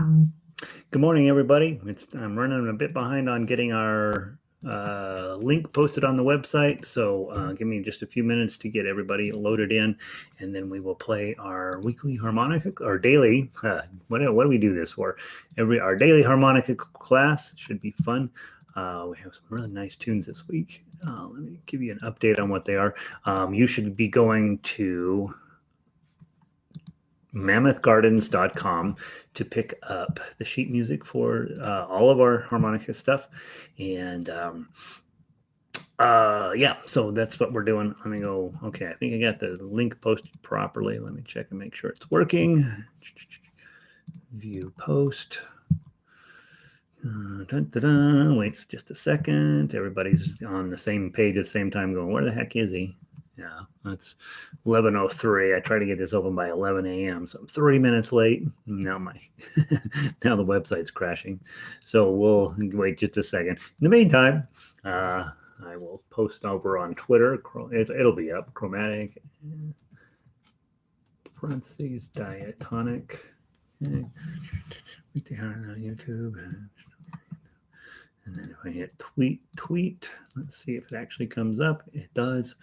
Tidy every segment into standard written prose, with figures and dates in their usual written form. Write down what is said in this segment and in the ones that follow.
Good morning, everybody. I'm running a bit behind on getting our link posted on the website, so give me just a few minutes to get everybody loaded in, and then we will play our weekly harmonica, or daily. What do we do this for? Our daily harmonica class should be fun. We have some really nice tunes this week. Let me give you an update on what they are. You should be going to mammothgardens.com to pick up the sheet music for all of our harmonica stuff. And yeah, so that's what we're doing. I'm gonna go, okay, I think I got the link posted properly. Let me check and make sure it's working. View post. Wait just a second. Everybody's on the same page at the same time going, where the heck is he? Yeah, that's 11:03. I tried to get this open by 11 a.m. So I'm 30 minutes late. Now now the website's crashing. So we'll wait just a second. In the meantime, I will post over on Twitter. It'll be up. Chromatic, parentheses, diatonic. Weekday on YouTube. And then if I hit tweet, let's see if it actually comes up. It does.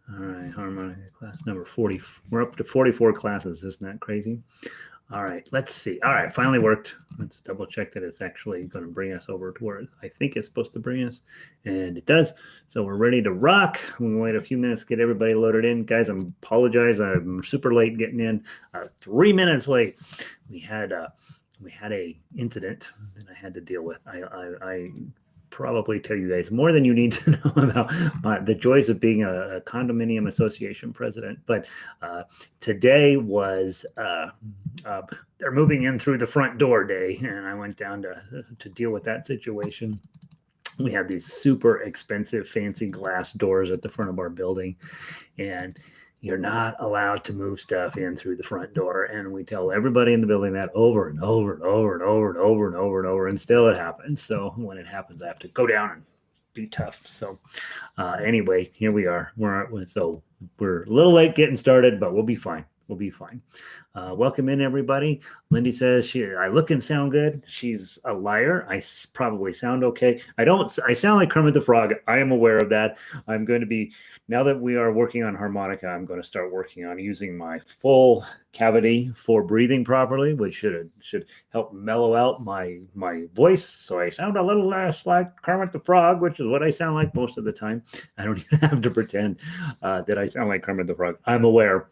All right, harmonica class number 40. We're up to 44 classes. Isn't that crazy? All right, let's see. All right, finally worked. Let's double check that it's actually going to bring us over to where I think it's supposed to bring us. And it does. So we're ready to rock. We'll wait a few minutes to get everybody loaded in. Guys, I apologize. I'm super late getting in. 3 minutes late. We had a incident that I had to deal with. I probably tell you guys more than you need to know about the joys of being a condominium association president. But today was they're moving in through the front door day, and I went down to deal with that situation. We have these super expensive, fancy glass doors at the front of our building, and you're not allowed to move stuff in through the front door. And we tell everybody in the building that over and over and over and over and over and over and over, and still it happens. So when it happens, I have to go down and be tough. So anyway, here we are. We're a little late getting started, but we'll be fine. We'll be fine. Welcome in, everybody. Lindy says I look and sound good. She's a liar. I probably sound okay. I sound like Kermit the Frog. I am aware of that. I'm going to be, now that we are working on harmonica, I'm going to start working on using my full cavity for breathing properly, which should help mellow out my voice. So I sound a little less like Kermit the Frog, which is what I sound like most of the time. I don't even have to pretend that I sound like Kermit the Frog. I'm aware.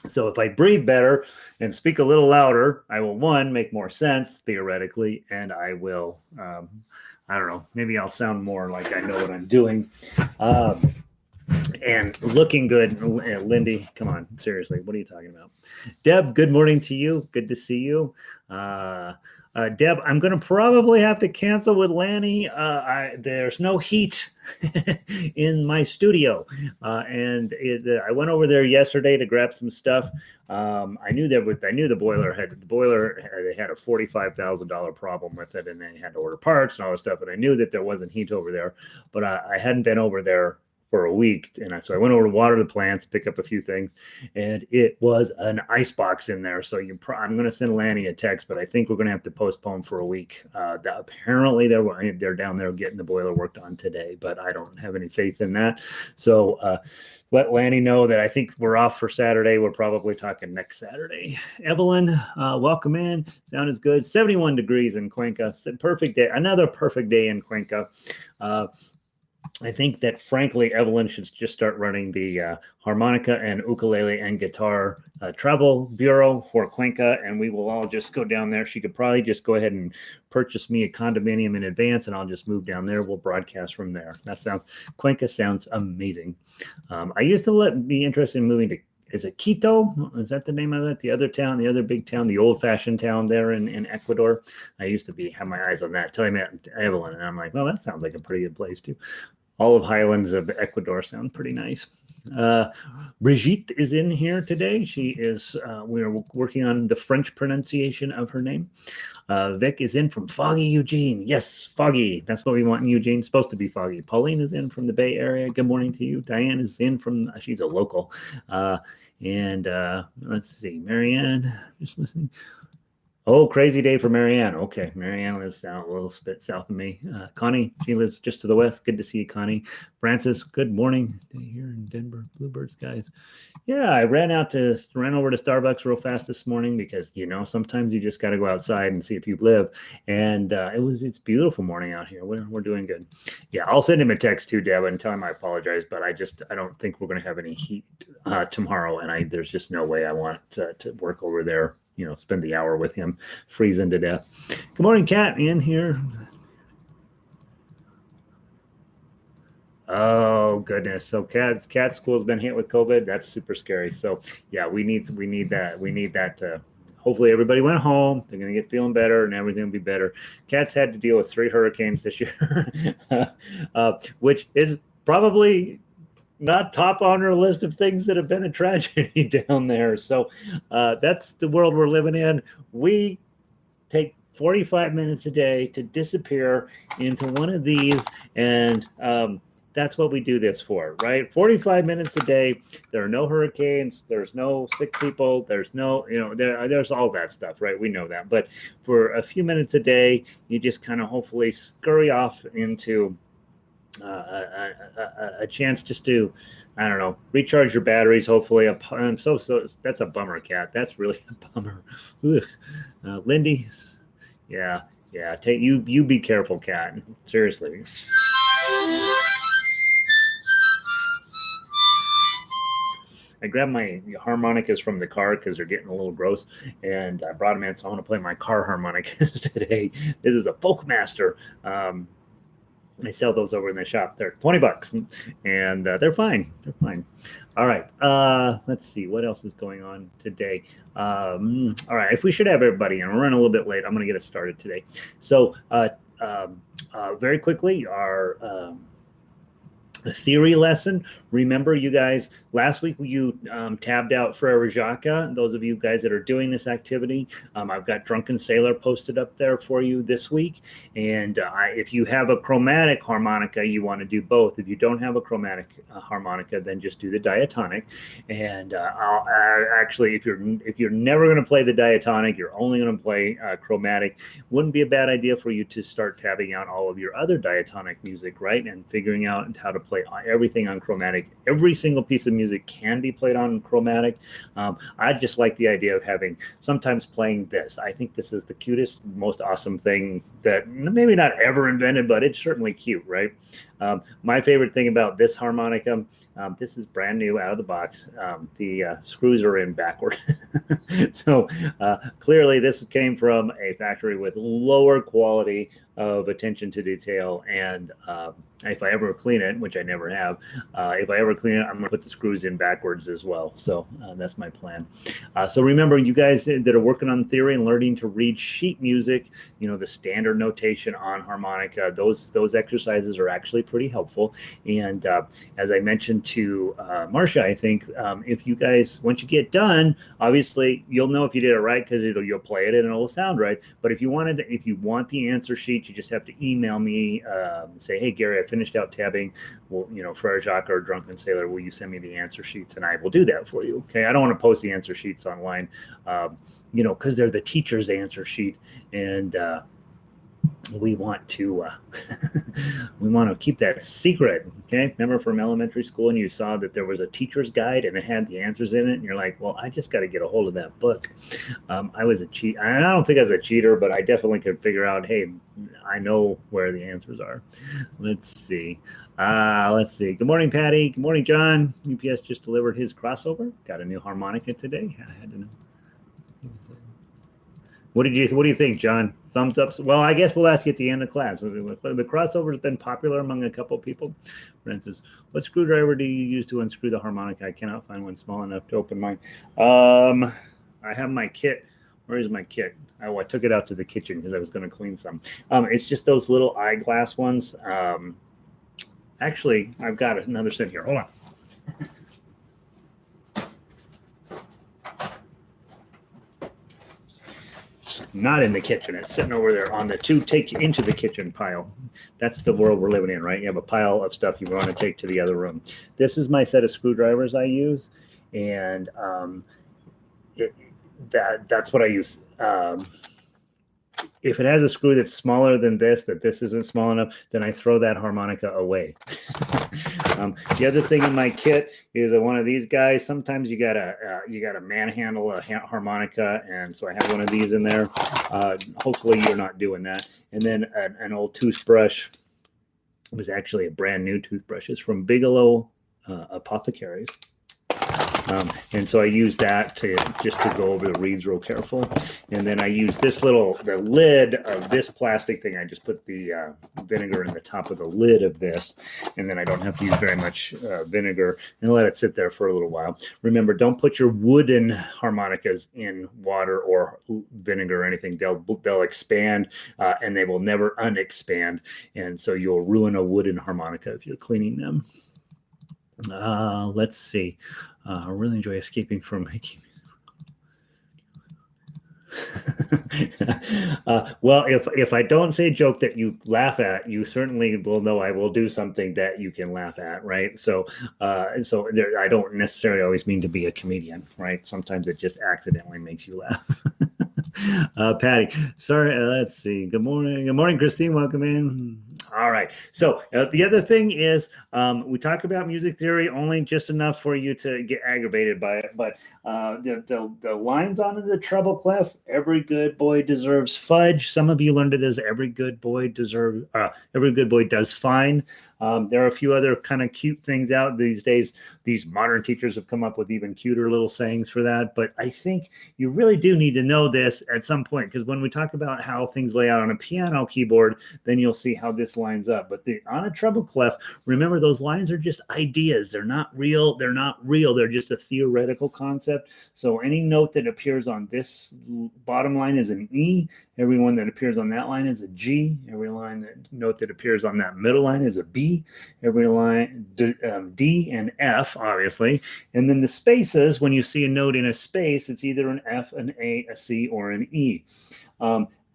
So if I breathe better and speak a little louder, I will, one, make more sense theoretically, and I will, I don't know, maybe I'll sound more like I know what I'm doing. And looking good. Lindy, come on, seriously, what are you talking about? Deb, good morning to you. Good to see you. Deb, I'm going to probably have to cancel with Lanny. There's no heat in my studio. I went over there yesterday to grab some stuff. I knew the boiler had they had a $45,000 problem with it, and they had to order parts and all this stuff. And I knew that there wasn't heat over there, but I hadn't been over there for a week, and so I went over to water the plants, pick up a few things, and it was an ice box in there. So I'm going to send Lanny a text, but I think we're going to have to postpone for a week. Apparently they're down there getting the boiler worked on today, but I don't have any faith in that. So let Lanny know that I think we're off for Saturday. We're probably talking next Saturday. Evelyn, welcome in. Sound is good. 71 degrees in Cuenca. Perfect day. Another perfect day in Cuenca. I think that, frankly, Evelyn should just start running the harmonica and ukulele and guitar travel bureau for Cuenca, and we will all just go down there. She could probably just go ahead and purchase me a condominium in advance, and I'll just move down there. We'll broadcast from there. Cuenca sounds amazing. I used to be interested in moving to, is it Quito? Is that the name of it? The other town, the other big town, the old-fashioned town there in Ecuador. I used to have my eyes on that till I met Evelyn, and I'm like, well, that sounds like a pretty good place too. All of Highlands of Ecuador sound pretty nice. Brigitte is in here today. We're working on the French pronunciation of her name. Vic is in from foggy Eugene. Yes, foggy. That's what we want in Eugene. It's supposed to be foggy. Pauline is in from the Bay Area. Good morning to you. Diane is in she's a local. Let's see, Marianne, just listening. Oh, crazy day for Marianne. Okay, Marianne lives down a little bit south of me. Connie, she lives just to the west. Good to see you, Connie. Francis, good morning. Here in Denver, Bluebirds, guys. Yeah, I ran over to Starbucks real fast this morning because sometimes you just got to go outside and see if you live. And it's a beautiful morning out here. We're doing good. Yeah, I'll send him a text too, Deb, and tell him I apologize, but I don't think we're going to have any heat tomorrow, and there's just no way I want to work over there. Spend the hour with him, freezing to death. Good morning, Kat. In here. Oh goodness! So cat school's been hit with COVID. That's super scary. So yeah, we need that. Hopefully everybody went home. They're gonna get feeling better, and everything will be better. Cats had to deal with 3 hurricanes this year, which is probably not top on our list of things that have been a tragedy down there. So that's the world we're living in. We take 45 minutes a day to disappear into one of these, and that's what we do this for, right? 45 minutes a day. There are no hurricanes. There's no sick people. There's no, there's all that stuff, right? We know that. But for a few minutes a day, you just kind of hopefully scurry off into a chance just to, I don't know, recharge your batteries. Hopefully, so that's a bummer, Cat. That's really a bummer. Lindy, yeah. Take you be careful, Cat. Seriously. I grabbed my harmonicas from the car because they're getting a little gross, and I brought them in. So I want to play my car harmonicas today. This is a Folkmaster. I sell those over in the shop. They're $20, and they're fine. They're fine. All right. Let's see what else is going on today. All right. If we should have everybody in, we're running a little bit late. I'm going to get us started today. So very quickly, our theory lesson. Remember, you guys, last week you tabbed out Frere Jacques. Those of you guys that are doing this activity, I've got Drunken Sailor posted up there for you this week. And if you have a chromatic harmonica, you want to do both. If you don't have a chromatic harmonica, then just do the diatonic. And I'll actually, if you're never going to play the diatonic, you're only going to play chromatic. Wouldn't be a bad idea for you to start tabbing out all of your other diatonic music, right? And figuring out how to play everything on chromatic. Every single piece of music can be played on chromatic. I just like the idea of sometimes playing this. I think this is the cutest, most awesome thing that maybe not ever invented, but it's certainly cute, right? My favorite thing about this harmonica, this is brand new out of the box. The screws are in backward. So clearly this came from a factory with lower quality of attention to detail. And if I ever clean it, which I never have, if I ever clean it, I'm going to put the screws in backwards as well. So that's my plan. So remember, you guys that are working on theory and learning to read sheet music, the standard notation on harmonica, those exercises are actually pretty helpful. And as I mentioned to Marcia, I think if you guys, once you get done, obviously you'll know if you did it right because you'll play it and it'll sound right. But if you want the answer sheet, you just have to email me and say, hey, Gary, I finished out tabbing. Well, Frere Jacques or Drunken Sailor, will you send me the answer sheets? And I will do that for you. Okay. I don't want to post the answer sheets online, because they're the teacher's answer sheet. And we want to keep that secret. Okay. Remember from elementary school, and you saw that there was a teacher's guide and it had the answers in it, and you're like, well, I just got to get a hold of that book. I was a cheat. I don't think I was a cheater, but I definitely could figure out, hey, I know where the answers are. Let's see. Good morning, Patty. Good morning, John. UPS just delivered his crossover. Got a new harmonica today. I had to know. What do you think, John? Thumbs up? Well, I guess we'll ask you at the end of class. The crossover has been popular among a couple of people. Francis, what screwdriver do you use to unscrew the harmonica? I cannot find one small enough to open mine. I have my kit. Where is my kit? I took it out to the kitchen because I was going to clean some. It's just those little eyeglass ones. Actually, I've got another set here. Hold on. Not in the kitchen. It's sitting over there on the to take into the kitchen pile. That's the world we're living in, right? You have a pile of stuff you want to take to the other room. This is my set of screwdrivers I use, and that's what I use. if it has a screw that's smaller than this, that this isn't small enough, then I throw that harmonica away. The other thing in my kit is one of these guys. Sometimes you gotta manhandle a harmonica, and so I have one of these in there. Hopefully you're not doing that. And then an old toothbrush. It was actually a brand new toothbrush. It's from Bigelow Apothecaries. And so I use that to go over the reeds real careful. And then I use the lid of this plastic thing. I just put the vinegar in the top of the lid of this, and then I don't have to use very much vinegar, and let it sit there for a little while. Remember, don't put your wooden harmonicas in water or vinegar or anything. They'll expand, and they will never unexpand. And so you'll ruin a wooden harmonica if you're cleaning them. Let's see. I really enjoy escaping from making. Well, if I don't say a joke that you laugh at, you certainly will know I will do something that you can laugh at, right? So I don't necessarily always mean to be a comedian, right? Sometimes it just accidentally makes you laugh. Patty, sorry, let's see. Good morning, Christine. Welcome in. All right. So the other thing is, we talk about music theory only just enough for you to get aggravated by it, but the lines on the treble clef. Every good boy deserves fudge. Some of you learned it as every good boy does fine. There are a few other kind of cute things out these days. These modern teachers have come up with even cuter little sayings for that. But I think you really do need to know this at some point, because when we talk about how things lay out on a piano keyboard, then you'll see how this lines up. But on a treble clef, remember, those lines are just ideas. They're not real. They're just a theoretical concept. So any note that appears on this bottom line is an E. Every one that appears on that line is a G. Every note that appears on that middle line is a B. Every line, D and F, obviously. And then the spaces, when you see a note in a space, it's either an F, an A, a C, or an E.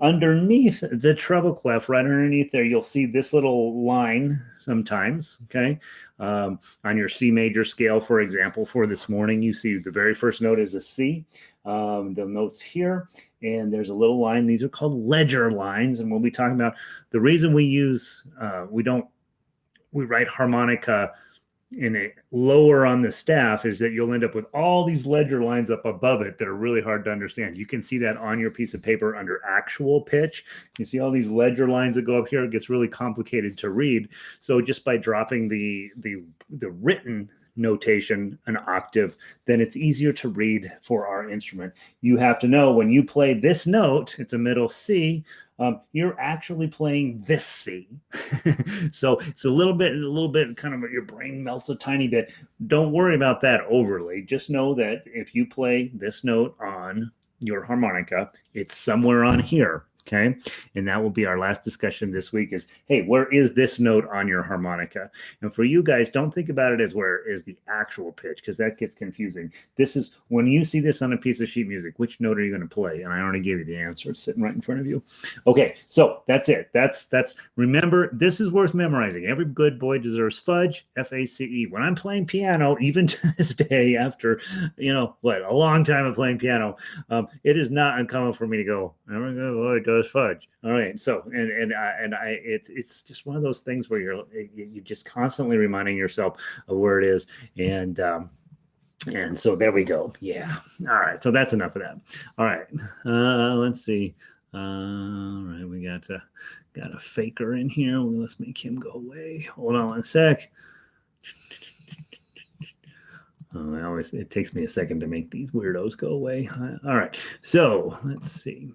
Underneath the treble clef, right underneath there, you'll see this little line sometimes, okay? On your C major scale, for example, for this morning, you see the very first note is a C. The notes here, and there's a little line. These are called ledger lines, and we'll be talking about the reason we write harmonica in a lower on the staff is that you'll end up with all these ledger lines up above it that are really hard to understand. You can see that on your piece of paper under actual pitch. You see all these ledger lines that go up here. It gets really complicated to read. So just by dropping the written notation an octave, then it's easier to read for our instrument. You have to know when you play this note, it's a middle C, you're actually playing this C. So it's a little bit kind of, your brain melts a tiny bit. Don't worry about that overly. Just know that if you play this note on your harmonica, it's somewhere on here. Okay. And that will be our last discussion this week is, hey, where is this note on your harmonica? And for you guys, don't think about it as where is the actual pitch, because that gets confusing. This is when you see this on a piece of sheet music, which note are you going to play? And I already gave you the answer. It's sitting right in front of you. Okay. So that's it. That's remember, this is worth memorizing. Every good boy deserves fudge, F-A-C-E. When I'm playing piano, even to this day, after, a long time of playing piano, it is not uncommon for me to go, every good boy does fudge. All right. So, it's just one of those things where you're just constantly reminding yourself of where it is. And so there we go. Yeah. All right. So that's enough of that. All right. Let's see. All right. We got a faker in here. Let's make him go away. Hold on one sec. It takes me a second to make these weirdos go away. All right. So let's see.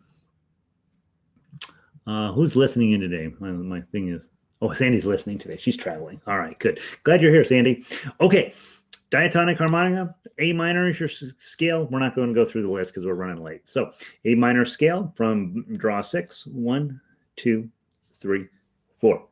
Who's listening in today? My thing is, Sandy's listening today. She's traveling. All right, good. Glad you're here, Sandy. Okay, diatonic harmonica, A minor is your scale. We're not going to go through the list because we're running late. So A minor scale from draw 6, 1, 2, 3, 4.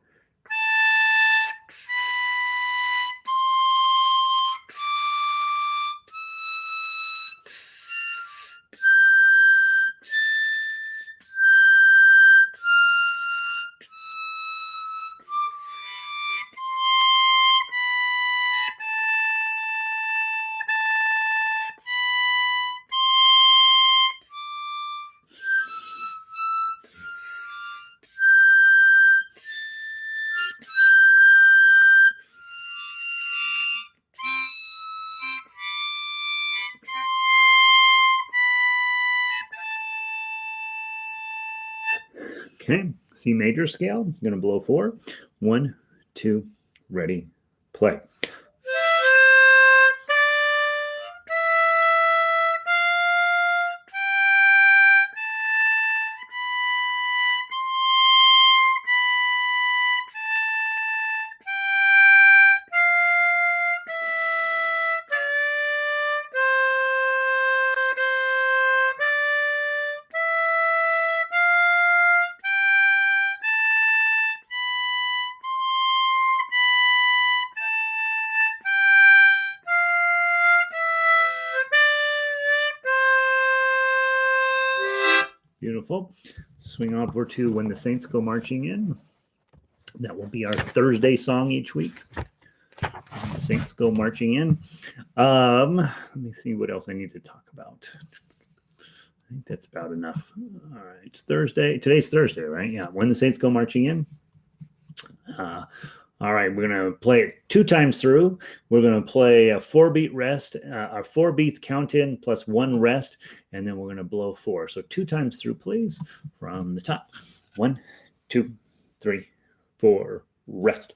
Okay, C major scale. I'm going to blow 4. 1, 2, ready, play. Beautiful. Swing over to When the Saints Go Marching In. That will be our Thursday song each week. When the Saints Go Marching In. Let me see what else I need to talk about. I think that's about enough. All right. It's Thursday. Today's Thursday, right? Yeah. When the Saints Go Marching In. All right, we're going to play it 2 times through. We're going to play a 4-beat rest, a 4-beat count in plus 1 rest, and then we're going to blow 4. So 2 times through, please, from the top. 1, 2, 3, 4, rest.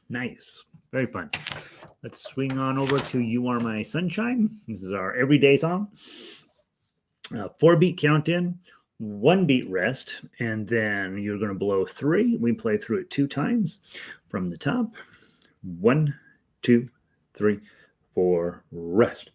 Nice. Very fun. Let's swing on over to You Are My Sunshine. This is our everyday song. 4-beat count in, 1-beat rest, and then you're going to blow 3. We play through it 2 times from the top. 1, 2, 3, 4, rest.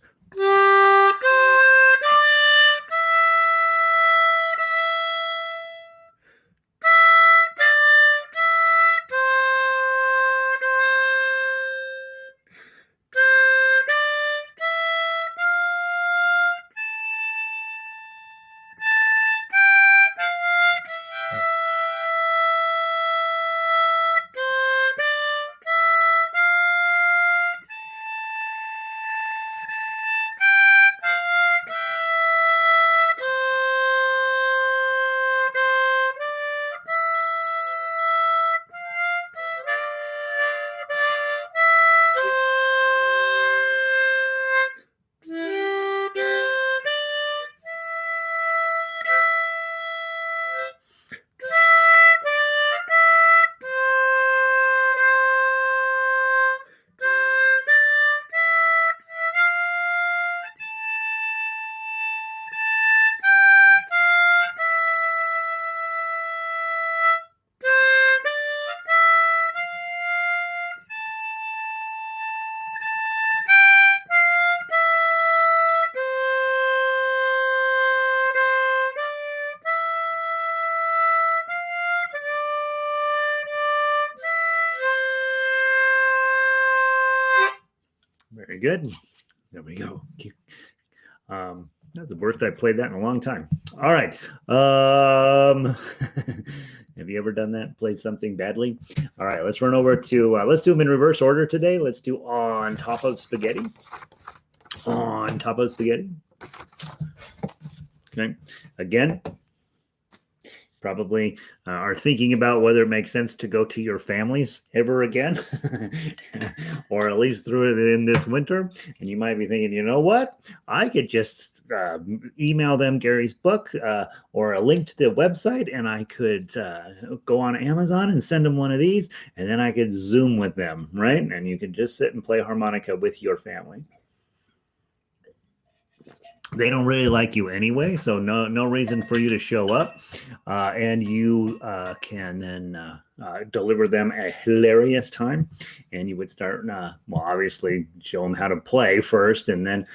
Very good. There we go. That's the worst I've played that in a long time. All right. Have you ever done that? Played something badly? All right. Let's run over to, let's do them in reverse order today. Let's do On Top of Spaghetti. On Top of Spaghetti. Okay. Again, probably are thinking about whether it makes sense to go to your families ever again, or at least through it in this winter. And you might be thinking, you know what? I could just email them Gary's book or a link to the website, and I could go on Amazon and send them one of these, and then I could Zoom with them, right? And you could just sit and play harmonica with your family. They don't really like you anyway, so no reason for you to show up, and you can then deliver them a hilarious time. And you would start, well, obviously show them how to play first, and then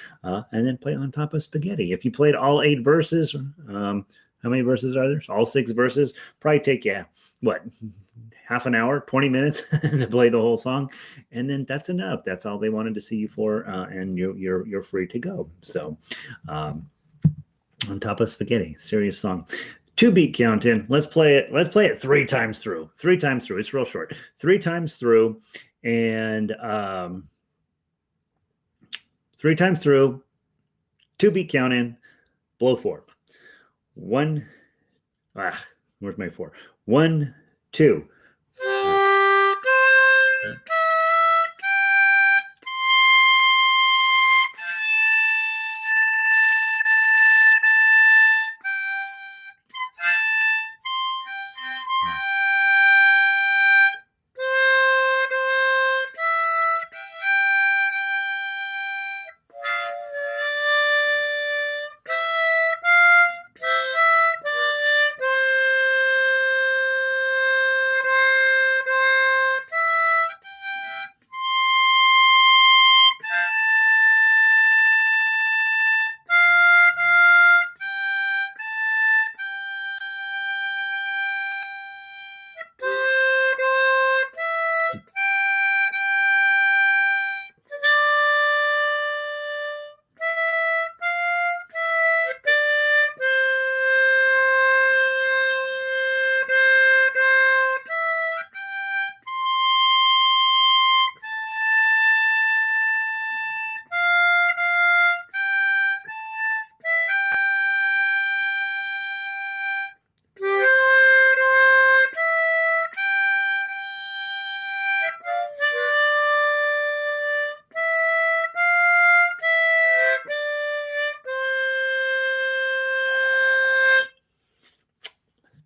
play on top of spaghetti. If you played all 8 verses, how many verses are there? All 6 verses. Probably take you what, half an hour, 20 minutes to play the whole song, and then that's enough. That's all they wanted to see you for, and you're free to go. So, on top of spaghetti, serious song. 2-beat count in. Let's play it. Let's play it 3 times through. 3 times through. It's real short. 3 times through, and 3 times through. 2-beat count in. Blow 4. 1. Where's my 4? 1, 2.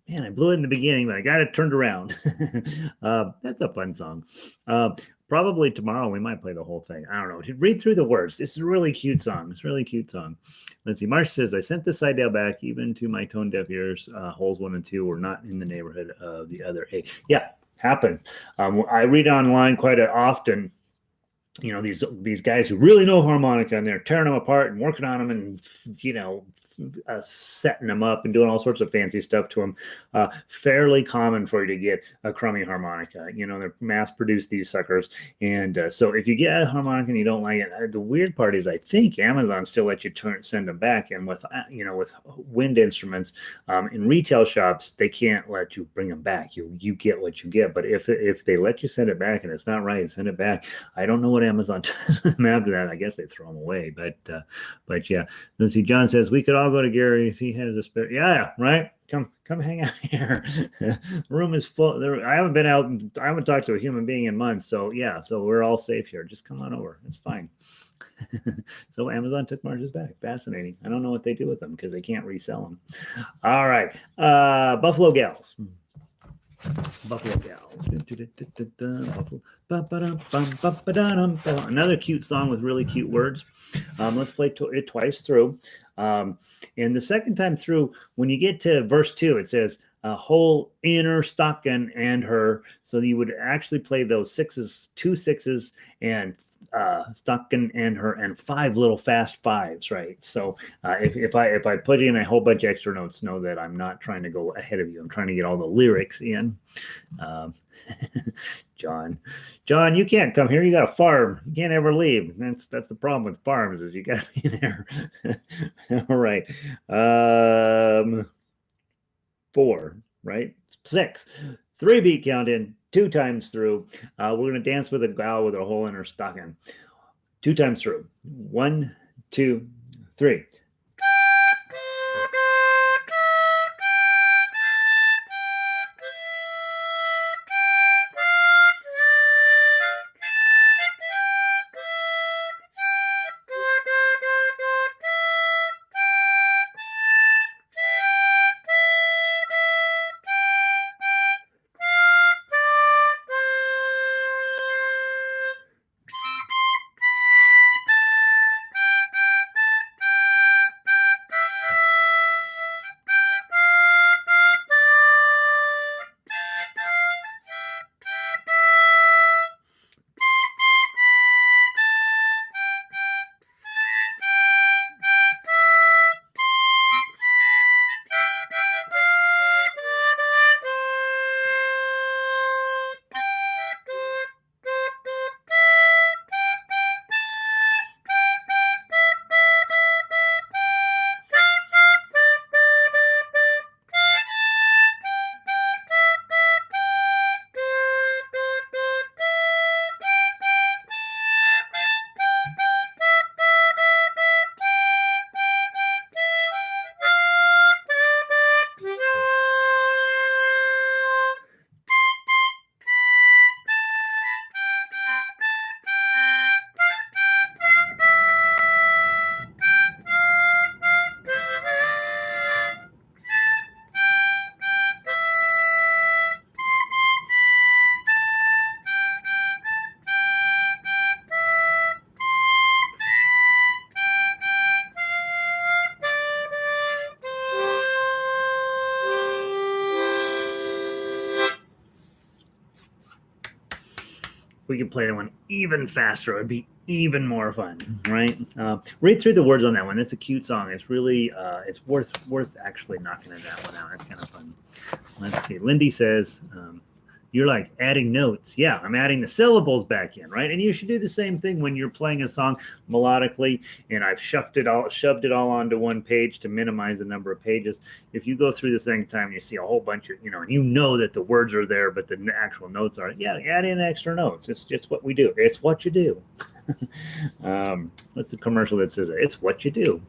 Man, I blew it in the beginning, but I got it turned around. That's a fun song. Probably tomorrow we might play the whole thing. I don't know. Read through the words. It's a really cute song. It's a really cute song. Let's see. Marsh says, I sent the side dial back even to my tone deaf ears. Holes 1 and 2 were not in the neighborhood of the other 8. Yeah, happens. I read online quite often. You know, these guys who really know harmonica, and they're tearing them apart and working on them, and setting them up and doing all sorts of fancy stuff to them. Fairly common for you to get a crummy harmonica. You know, they're mass-produced, these suckers. And so if you get a harmonica and you don't like it, the weird part is I think Amazon still lets you send them back. And with with wind instruments in retail shops, they can't let you bring them back. You get what you get. But if they let you send it back and it's not right, send it back. I don't know what Amazon does with them after that. I guess they throw them away. But yeah. Let's see. John says we could all go to Gary. He has a spare. Yeah, right. Come hang out here. The room is full. I haven't been out. I haven't talked to a human being in months. So yeah, so we're all safe here. Just come on over. It's fine. So Amazon took Marge's back. Fascinating. I don't know what they do with them because they can't resell them. All right. Buffalo Gals. Buffalo Gals. Another cute song with really cute words. Let's play it twice through. And the second time through, when you get to verse 2, it says a whole inner stocking and her. So you would actually play those 6s, 2 6s, and stocking and her, and 5 little fast 5s, right? So if I put in a whole bunch of extra notes, know that I'm not trying to go ahead of you. I'm trying to get all the lyrics in. John, you can't come here. You got a farm. You can't ever leave. That's the problem with farms, is you got to be there. All right. 4, right? 6. 3-beat count in, 2 times through. We're going to dance with a gal with a hole in her stocking. 2 times through. 1, 2, 3. we could play that one even faster. It would be even more fun, right? Read through the words on that one. It's a cute song. It's really it's worth actually knocking that one out. It's kind of fun. Let's see. Lindy says, you're like adding notes. Yeah, I'm adding the syllables back in, right? And you should do the same thing when you're playing a song melodically. And I've shoved it all onto one page to minimize the number of pages. If you go through the second time and you see a whole bunch of, and you know that the words are there, but the actual notes are, yeah, add in extra notes. It's just what we do. It's what you do. What's the commercial that says it? It's what you do.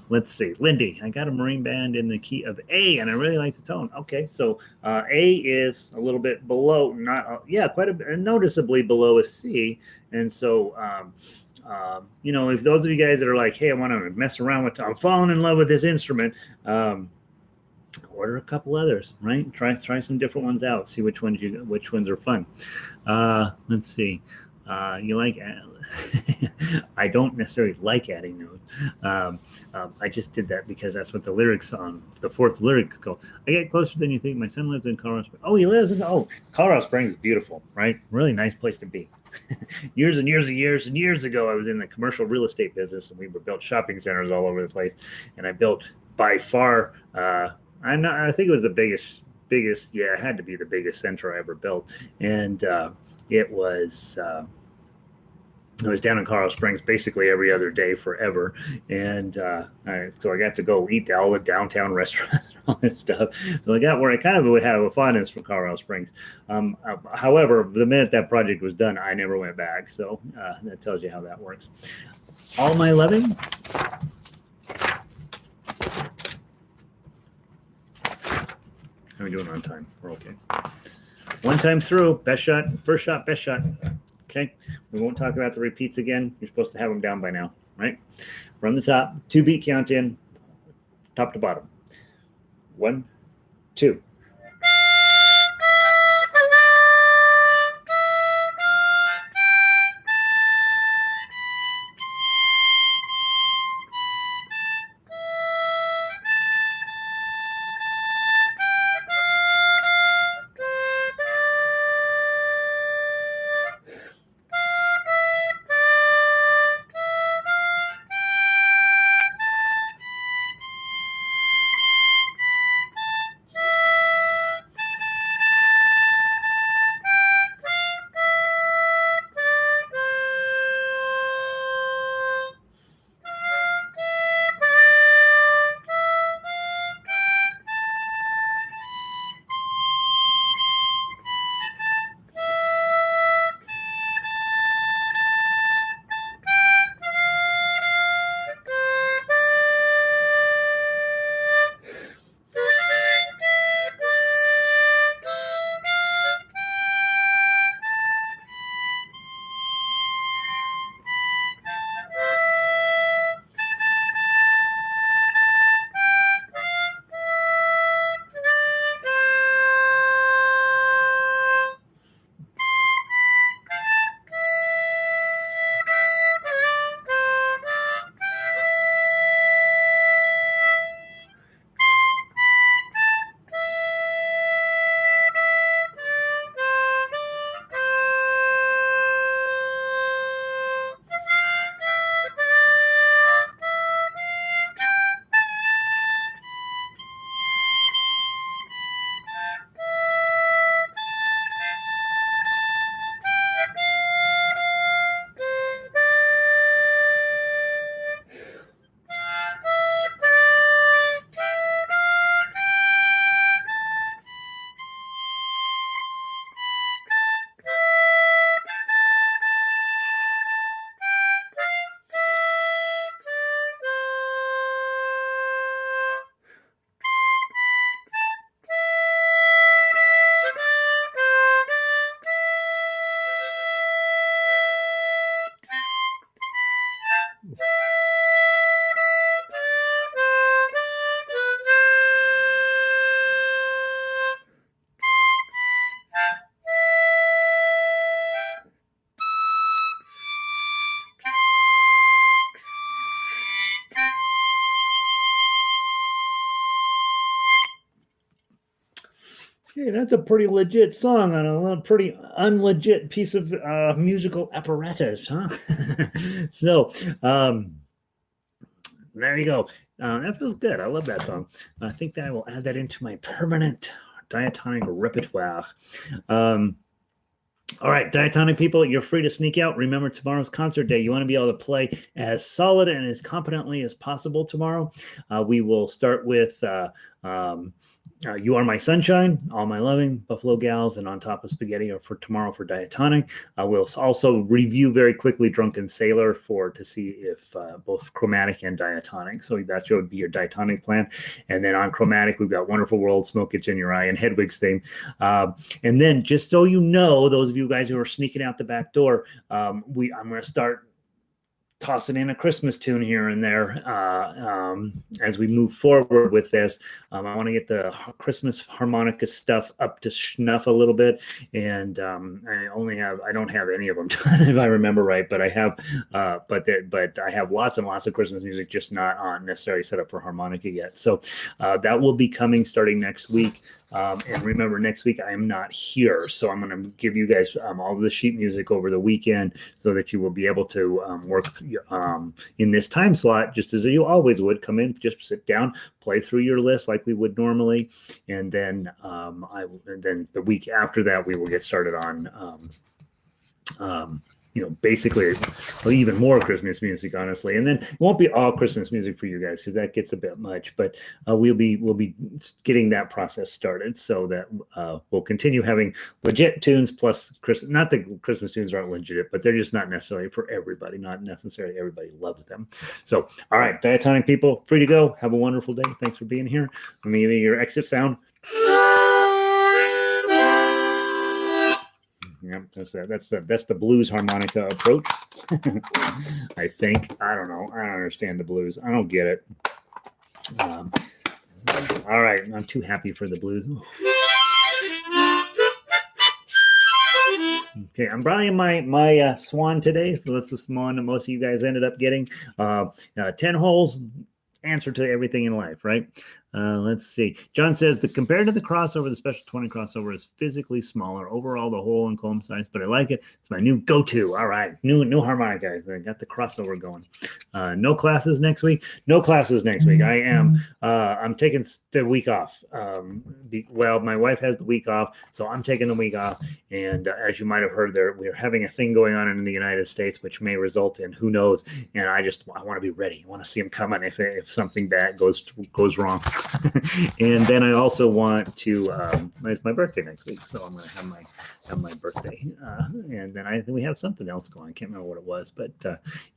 Let's see. Lindy, I got a marine band in the key of A, and I really like the tone. Okay, so A is a little bit below, quite a noticeably below a C. And so, if those of you guys that are like, hey, I want to mess around with, I'm falling in love with this instrument, order a couple others, right? Try some different ones out. See which ones are fun. Let's see. You like? I don't necessarily like adding notes. I just did that because that's what the lyrics on the fourth lyric go. I get closer than you think. My son lives in Colorado Springs. Oh, he lives in Colorado Springs is beautiful, right? Really nice place to be. Years and years ago, I was in the commercial real estate business, and we built shopping centers all over the place. And I built by far. I think it was the biggest. Yeah, it had to be the biggest center I ever built, and it was. I was down in Colorado Springs basically every other day forever. And so I got to go eat all the downtown restaurants and all this stuff. So I got where I kind of would have a fondness for Colorado Springs. However, the minute that project was done, I never went back. So that tells you how that works. All my loving. How are we doing on time? We're okay. One time through, best shot, first shot, best shot. Okay, we won't talk about the repeats again. You're supposed to have them down by now, right? From the top, 2-beat count in, top to bottom. 1, 2. Hey, that's a pretty legit song on a pretty unlegit piece of musical apparatus, huh? So, there you go. That feels good. I love that song. I think that I will add that into my permanent diatonic repertoire. Um, all right, diatonic people, you're free to sneak out. Remember, tomorrow's concert day. You want to be able to play as solid and as competently as possible tomorrow. We will start with You Are My Sunshine, All My Loving, Buffalo Gals, and On Top of Spaghetti are for tomorrow for diatonic. We'll also review very quickly Drunken Sailor to see if both chromatic and diatonic. So that would be your diatonic plan. And then on chromatic, we've got Wonderful World, Smoke Gets in Your Eye, and Hedwig's Theme. And then just so you know, those of you guys who are sneaking out the back door, I'm going to start tossing in a Christmas tune here and there as we move forward with this. I want to get the Christmas harmonica stuff up to snuff a little bit, and I don't have any of them if I remember right, but I have but I have lots and lots of Christmas music, just not on necessarily set up for harmonica yet. So that will be coming starting next week. And remember, next week I am not here, so I'm going to give you guys all of the sheet music over the weekend so that you will be able to work in this time slot, just as you always would. Come in, just sit down, play through your list like we would normally, and then then the week after that we will get started on basically even more Christmas music, honestly. And then it won't be all Christmas music for you guys because that gets a bit much, but we'll be getting that process started so that we'll continue having legit tunes plus Christmas. Not that Christmas tunes aren't legit, but they're just not necessarily for everybody. Not necessarily everybody loves them. So, all right, diatonic people, free to go. Have a wonderful day. Thanks for being here. Let me give you your exit sound. Yep, that's the blues harmonica approach. I think. I don't know. I don't understand the blues. I don't get it. All right, I'm too happy for the blues. Okay, I'm bringing my swan today. So that's the swan that most of you guys ended up getting. 10 holes. Answer to everything in life, right? Let's see. John says compared to the crossover, the special 20 crossover is physically smaller. Overall, the hole and comb size, but I like it. It's my new go-to. All right, new harmonica. I got the crossover going. No classes next week. No classes next week. I'm taking the week off. My wife has the week off, so I'm taking the week off. And as you might have heard, we're having a thing going on in the United States, which may result in who knows. And I want to be ready. I want to see them coming if something bad goes wrong. And then I also want to. It's my birthday next week, so I'm going to have my birthday. And then I think we have something else going. I can't remember what it was, but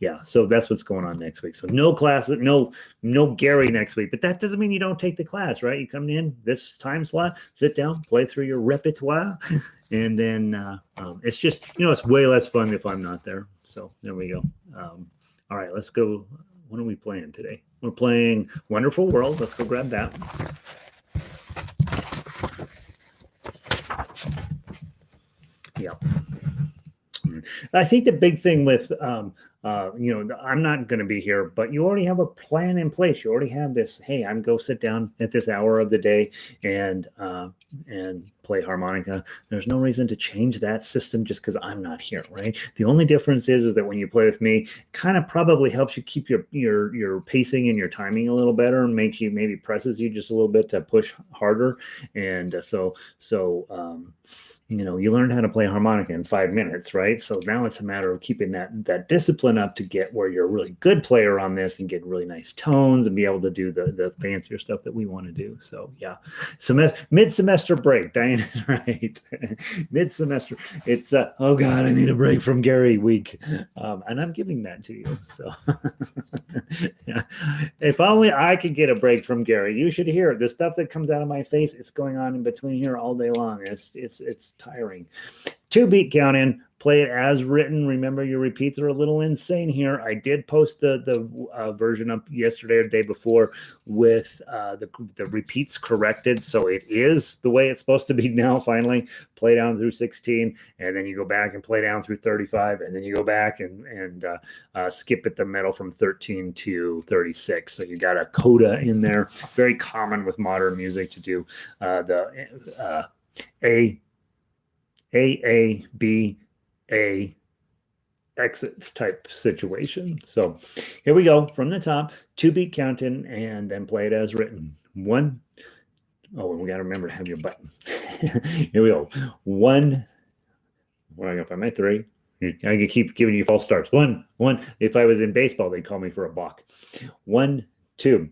yeah. So that's what's going on next week. So no classes, no Gary next week. But that doesn't mean you don't take the class, right? You come in this time slot, sit down, play through your repertoire, and then it's just it's way less fun if I'm not there. So there we go. All right, let's go. What are we playing today? We're playing Wonderful World. Let's go grab that. Yeah. I think the big thing with, I'm not going to be here, but you already have a plan in place. You already have this, hey, I'm go sit down at this hour of the day and play harmonica. There's no reason to change that system just because I'm not here, right? The only difference is that when you play with me, kind of probably helps you keep your pacing and your timing a little better and maybe presses you just a little bit to push harder. And you learned how to play harmonica in 5 minutes, right? So now it's a matter of keeping that discipline up to get where you're a really good player on this and get really nice tones and be able to do the fancier stuff that we want to do. So yeah, mid-semester break. Diane is right. Mid-semester. It's oh God, I need a break from Gary week, and I'm giving that to you. So yeah. If only I could get a break from Gary. You should hear it. The stuff that comes out of my face. It's going on in between here all day long. It's tiring. 2-beat count in, play it as written. Remember, your repeats are a little insane here. I did post the version up yesterday or the day before with the repeats corrected, so it is the way it's supposed to be now. Finally, play down through 16, and then you go back and play down through 35, and then you go back and skip at the middle from 13 to 36. So you got a coda in there. Very common with modern music to do A, A, B, A, exits type situation. So here we go from the top, 2-beat counting, and then play it as written. 1. Oh, and we got to remember to have your button. Here we go. 1. Where am I going to find my 3? I can keep giving you false starts. 1, 1. If I was in baseball, they'd call me for a balk. 1, 2.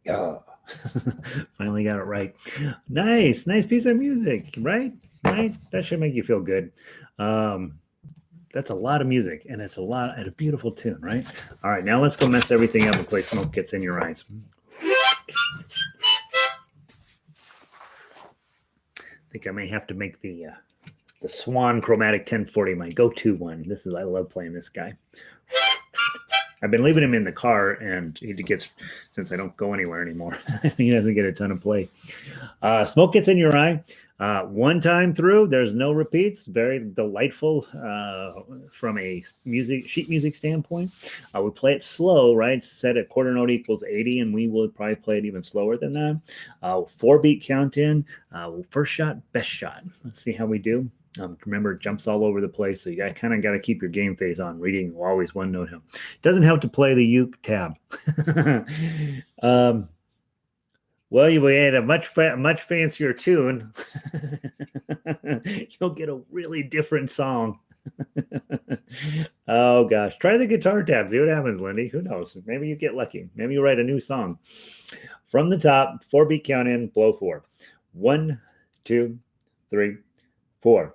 Oh, finally got it right. Nice piece of music, right? Right? That should make you feel good. That's a lot of music, and it's a beautiful tune, right? All right, now let's go mess everything up and play Smoke Gets in Your Eyes. I think I may have to make the Swan Chromatic 1040 my go-to one. I love playing this guy. I've been leaving him in the car, and he gets, since I don't go anywhere anymore, he doesn't get a ton of play. Smoke Gets in Your Eye. One time through, there's no repeats. Very delightful from a sheet music standpoint. We play it slow, right? Set at quarter note equals 80, and we will probably play it even slower than that. 4-beat count in. First shot, best shot. Let's see how we do. Remember, it jumps all over the place, so you kind of got to keep your game face on. Reading will always one note him. Doesn't help to play the uke tab. Well, you had a much fancier tune. You'll get a really different song. Oh gosh, try the guitar tab. See what happens, Lindy. Who knows? Maybe you get lucky. Maybe you write a new song. From the top, 4-beat count in, blow 4. 1, 2, 3, 4.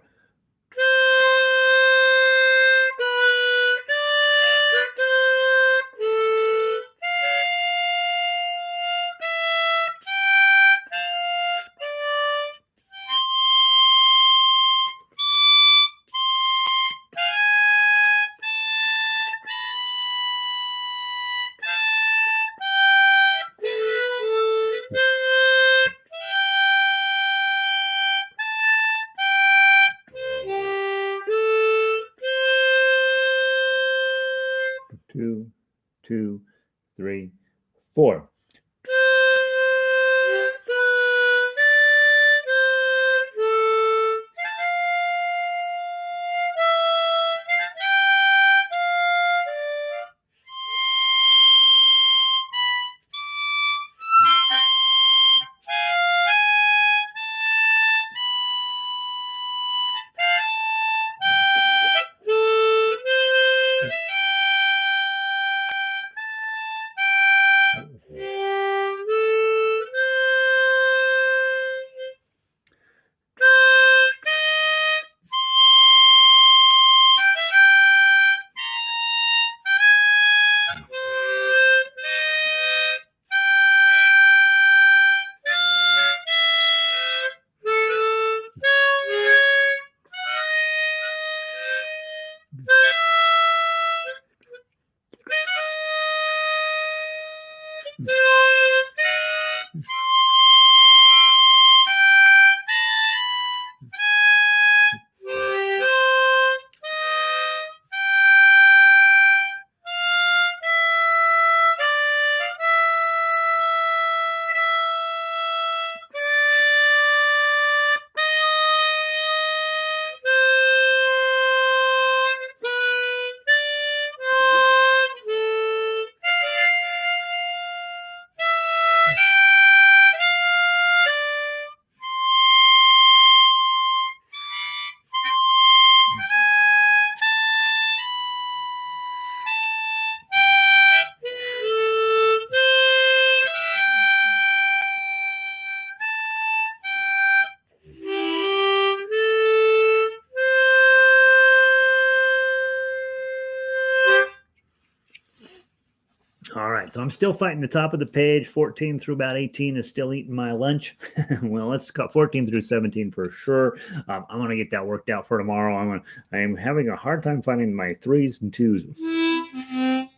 2, 3, 4. All right, so I'm still fighting the top of the page. 14 through about 18 is still eating my lunch. Well, let's cut 14 through 17 for sure. I'm going to get that worked out for tomorrow. I am having a hard time finding my 3s and 2s.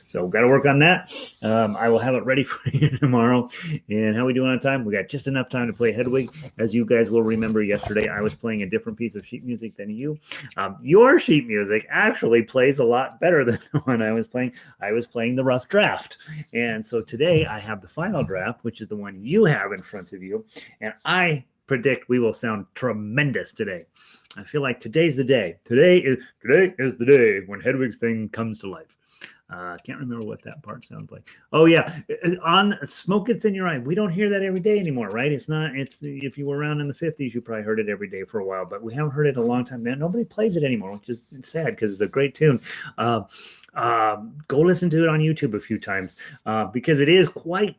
So got to work on that. I will have it ready for you tomorrow. And how we doing on time? We got just enough time to play Hedwig. As you guys will remember, yesterday I was playing a different piece of sheet music than you. Your sheet music actually plays a lot better than the one I was playing. I was playing the rough draft. And so today I have the final draft, which is the one you have in front of you. And I predict we will sound tremendous today. I feel like today's the day. Today is the day when Hedwig's thing comes to life. Can't remember what that part sounds like. Oh yeah, on Smoke Gets in Your Eye. We don't hear that every day anymore, right? It's if you were around in the 50s, you probably heard it every day for a while, but we haven't heard it in a long time. Man, nobody plays it anymore, which is sad because it's a great tune. Go listen to it on YouTube a few times because it is quite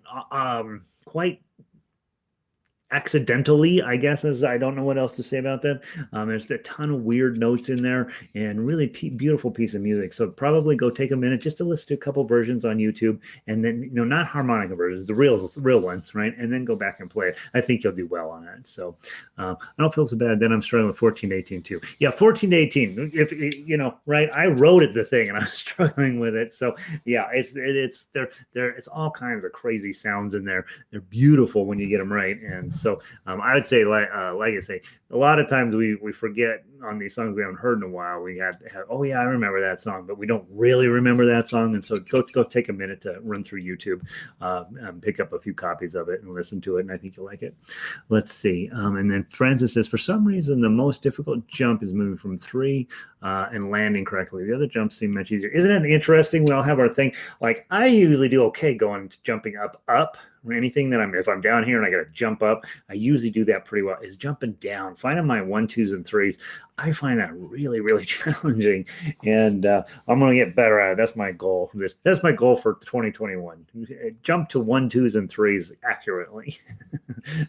accidentally, I guess, as I don't know what else to say about that. There's a ton of weird notes in there and really beautiful piece of music. So probably go take a minute just to listen to a couple versions on YouTube, and then, not harmonica versions, the real ones, right? And then go back and play it. I think you'll do well on it. So I don't feel so bad. Then I'm struggling with 14 to 18 too. Yeah, 14 to 18. If right, I wrote it the thing, and I'm struggling with it. So yeah, it's all kinds of crazy sounds in there. They're beautiful when you get them right. And so I would say, like I say, a lot of times we forget on these songs we haven't heard in a while. We have, oh yeah, I remember that song, but we don't really remember that song. And so go take a minute to run through YouTube, and pick up a few copies of it and listen to it. And I think you'll like it. Let's see. And then Francis says, for some reason, the most difficult jump is moving from 3 and landing correctly. The other jumps seem much easier. Isn't it interesting? We all have our thing. Like I usually do okay jumping up. Anything that if I'm down here and I got to jump up, I usually do that pretty well. Is jumping down, finding my 1, 2s, and 3s. I find that really, really challenging, and I'm going to get better at it. That's my goal. That's my goal for 2021. Jump to 1, 2s, and 3s accurately.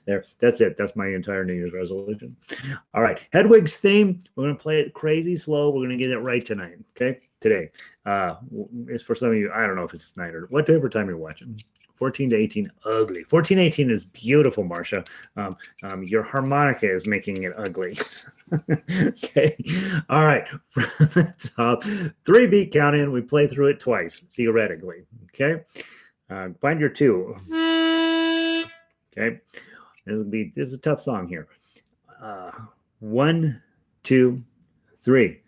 That's it. That's my entire New Year's resolution. All right, Hedwig's theme. We're going to play it crazy slow. We're going to get it right tonight. Okay, today. It's for some of you. I don't know if it's tonight or whatever time you're watching. 14 to 18, ugly. 14 to 18 is beautiful, Marcia. Your harmonica is making it ugly. Okay. All right. From the top, 3-beat count in. We play through it twice, theoretically. Okay. Find your 2. Okay. This is a tough song here. 1, 2, 3.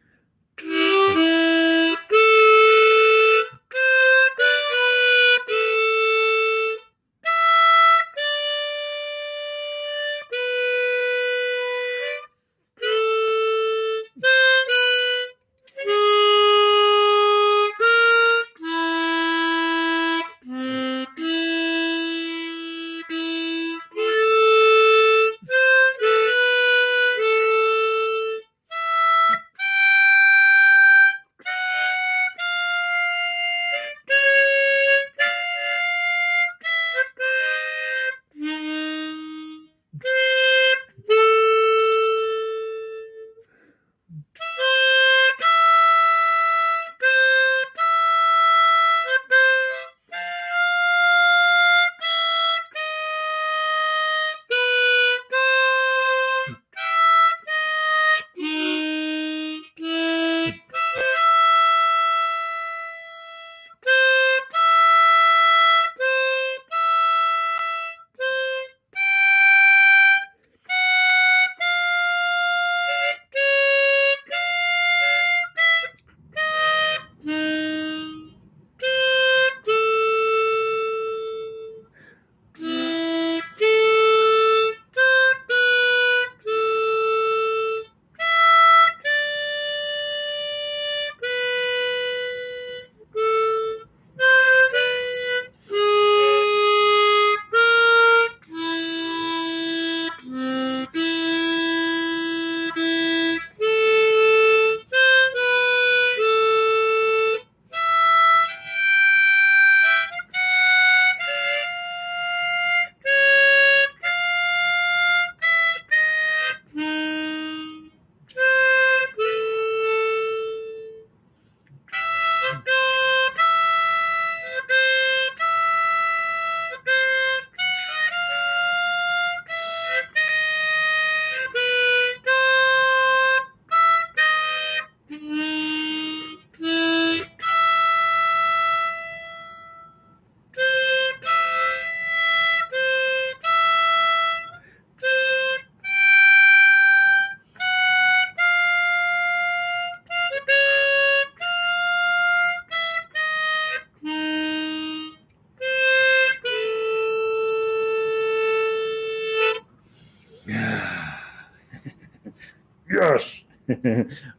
Yes.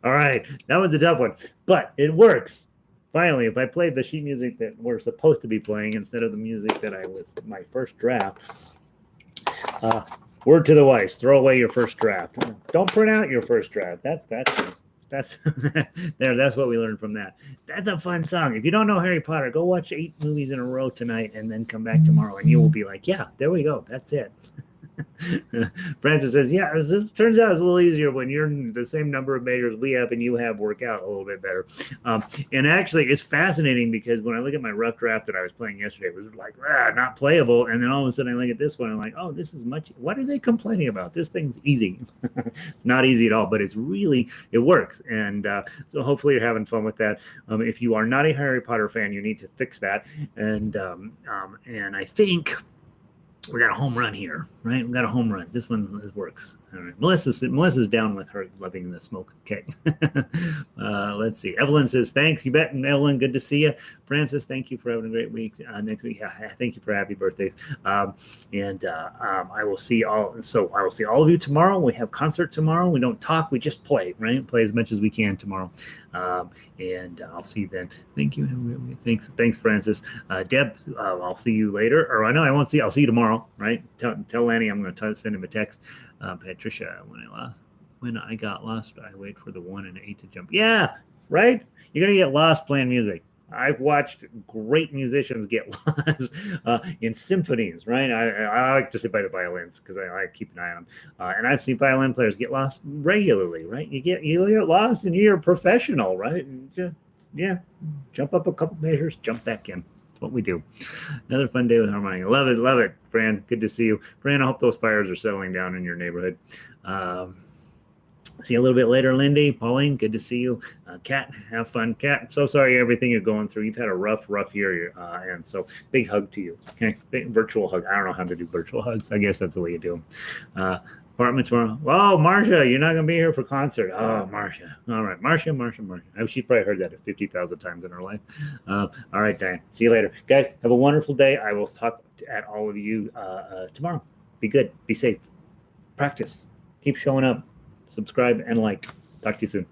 All right. That was a tough one, but it works. Finally, if I played the sheet music that we're supposed to be playing instead of the music that I was my first draft, word to the wise: throw away your first draft. Don't print out your first draft. That's there. That's what we learned from that. That's a fun song. If you don't know Harry Potter, go watch 8 movies in a row tonight, and then come back tomorrow, and you will be like, "Yeah, there we go. That's it." Francis says, "Yeah, it turns out it's a little easier when you're in the same number of majors we have and you have work out a little bit better." And actually, it's fascinating because when I look at my rough draft that I was playing yesterday, it was like, not playable. And then all of a sudden I look at this one, I'm like, oh, this is much. What are they complaining about? This thing's easy. It's not easy at all, but it works. And so hopefully you're having fun with that. If you are not a Harry Potter fan, you need to fix that. And I think we got a home run here, right? We got a home run. This one works. All right. Melissa's down with her loving the smoke. Okay. Let's see. Evelyn says, thanks. You bet. And Evelyn, good to see you. Francis, thank you for having a great week. Next week, thank you for happy birthdays. I will see all of you tomorrow. We have concert tomorrow. We don't talk. We just play, right? Play as much as we can tomorrow. And I'll see you then. Thank you. Thanks, Francis. Deb, I'll see you later. Or I know I won't see you. I'll see you tomorrow, right? Tell Lanny I'm going to send him a text. Patricia, when I got lost, I wait for the 1 and 8 to jump. Yeah, right? You're going to get lost playing music. I've watched great musicians get lost in symphonies, right? I like to sit by the violins because I like keep an eye on them. And I've seen violin players get lost regularly, right? You get lost and you're a professional, right? Yeah, jump up a couple measures, jump back in. What we do. Another fun day with Harmonica. Love it, Fran. Good to see you. Fran, I hope those fires are settling down in your neighborhood. See you a little bit later, Lindy. Pauline, good to see you. Kat, have fun. Kat, so sorry everything you're going through. You've had a rough year, and so big hug to you. Okay, big virtual hug. I don't know how to do virtual hugs. I guess that's the way you do them. Apartment tomorrow. Oh, Marcia, you're not going to be here for concert. Oh, Marcia. All right. Marcia. She probably heard that 50,000 times in her life. All right, Diane. See you later. Guys, have a wonderful day. I will talk at all of you tomorrow. Be good. Be safe. Practice. Keep showing up. Subscribe and like. Talk to you soon.